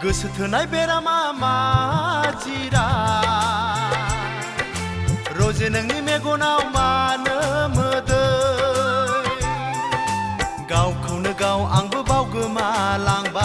गोसो थोनाय बेरामा मा जिरा रजे नोंनि मेगनाव मानो मोदै गावखौनो गाव आंबो बावगोमालांबाय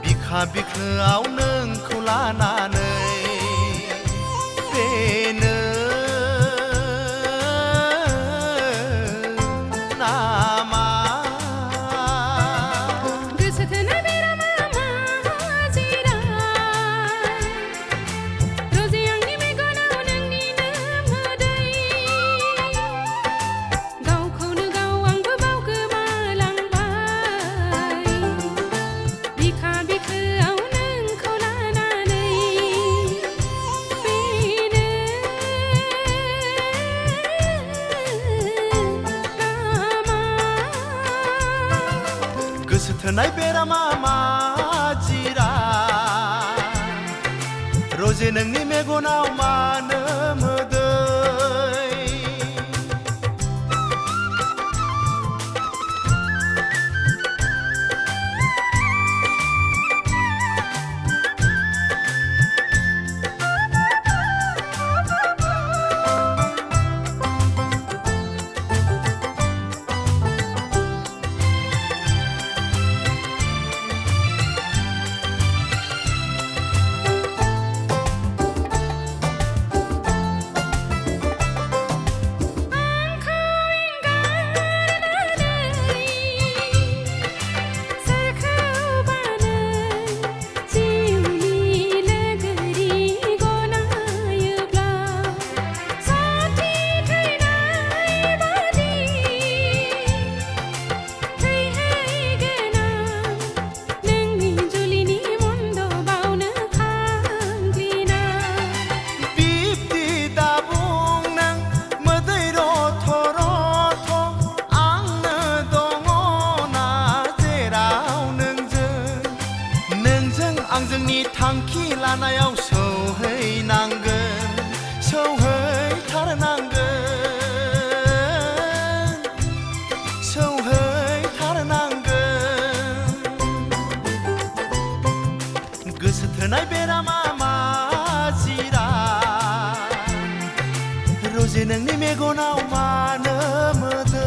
बिखा बिखोआव नोंखौ लानानै बेनो गोसो थोनाय बेरामा मा जिरा रजे नोंनि मेगनाव मानो मोदै आं जोंनि थांखि लानायाव सौहैनांगोन सौहैथारनांगोन गोसो थोनाय बेरामा मा जिरा रजे नोंनि मेगनाव मानो मोदै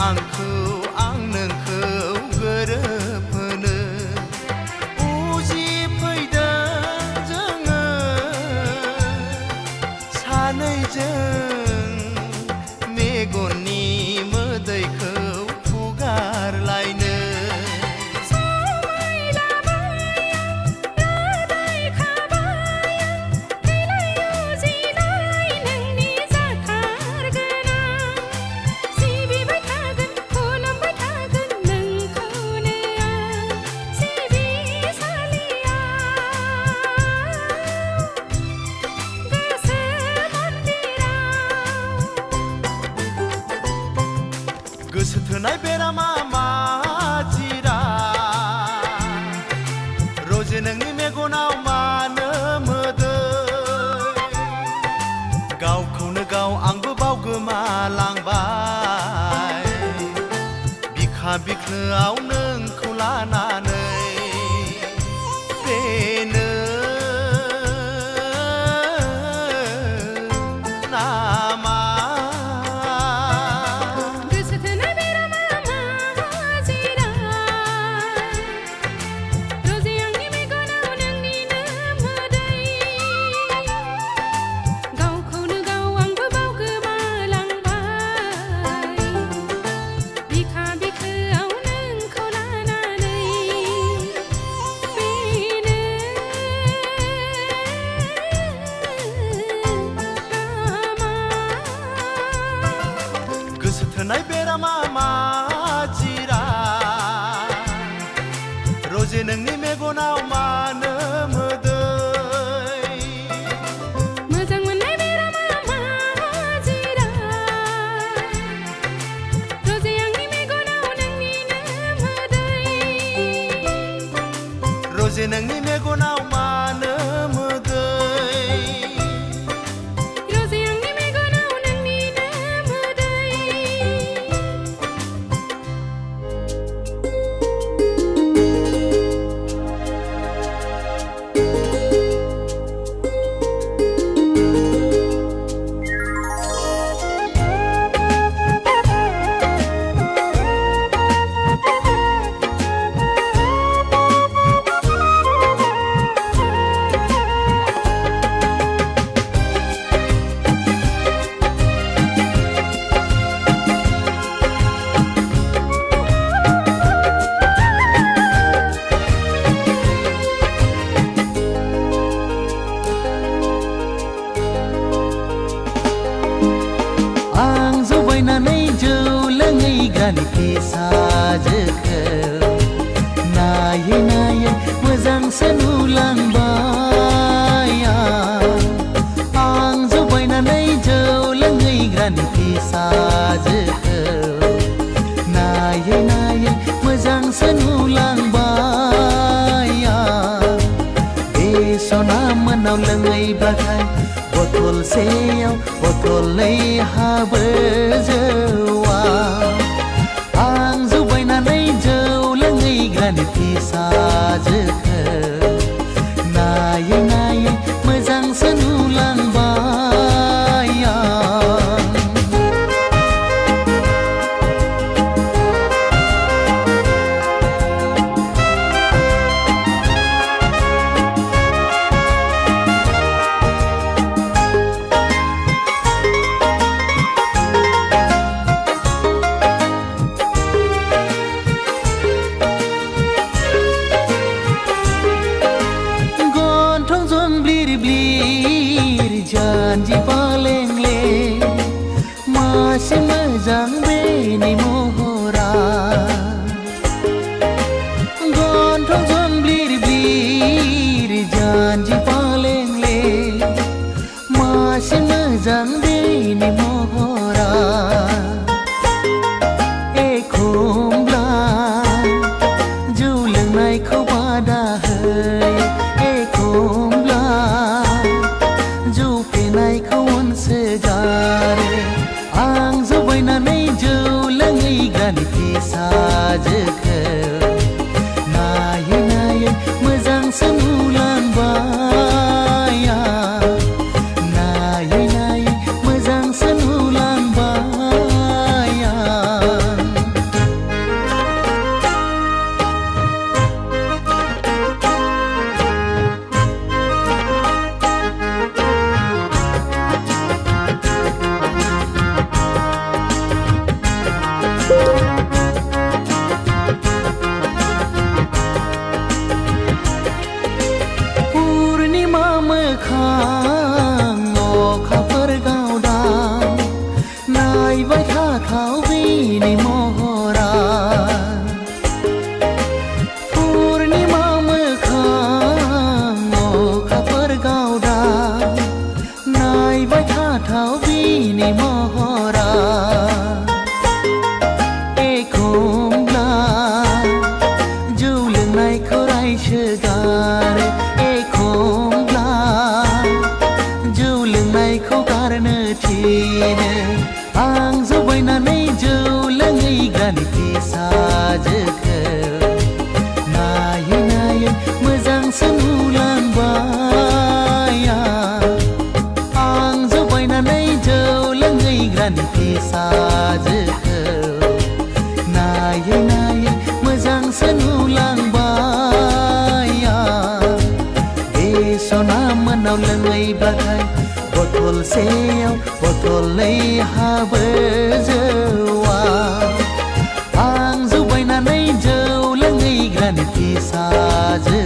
आंखौ आं नोंखौ गोरोबहोनो उजिफैदों जोङो सानैजों मेगननि मोदैखौ फुगारलायनो गोसो थोनाय बेरामा मा जिरा रजे नोंनि मेगनाव मानो मोदै गावखौनो गाव आंबो बावगोमालांबाय बिखा बिखोआव नोंखौ लानानै बेनो नामा बिखा बिखोआव गोसो थोनाय बेरामा मा जिरा रजे नोंनि मेगनाव मानो मोदै मोजां मोननाय बेरामा मा जिरा रजे आंनि मेगनाव नोंनिनो मोदै रजे नोंनि मेगनाव मानो मोदै रजे आंनि मेगनाव नोंनिनो मोदै आं जबायनानै जौ लोङै गानखि साजोखौ नायै नायै मोजांसो नुलांबाय आं जबायनानै जौ लोङै गानखि साजोखौ नायै नायै मोजांसो नुलांबाय बे सना मोनाव लोङैब्लाथाय बथलसेयाव बथलनै हाबो जौआ आं जबायनानै जौ लोङै गानखि साजोखौ नायै नायै मोजांसो नुलांबाय जानजि पालेंले मासे मोजां बेनि महरा गन्थं जंब्लिर ब्लिर जानजि पालेंले मासे मोजां बेनि महरा एखमब्ला जौ लोंनायखौ बादा होयो एखमब्ला जौ फेनायखौ अनसोगारो आं जबायनानै जौ लोङै गानखि साजोखौ नायै नायै मोजांसो नुलांबाय नायै नायै मोजांसो नुलांबाय पूर्णिमा मोखां अखाफोर गावदां नायबाय थाथाव बेनि महरा पूर्णिमा मोखां अखाफोर गावदां नायबाय थाथाव बेनि महरा एखमब्ला जौ लोंनायखौ रायसोगारो एखमब्ला जौ लोंनायखौ गारनो थिनो आं जबायनानै जौ लोङै गानखि साजोखौ नायै नायै मोजांसो नुलांबाय आं जबायनानै जौ लोङै गानखि साजोखौ नायै नायै मोजांसो नुलांबाय बे सना मोनाव लोङैब्लाथाय बथलसेयाव बथलनै हाबो जौआ आं जबायनानै जौ लोङै गानखि साजो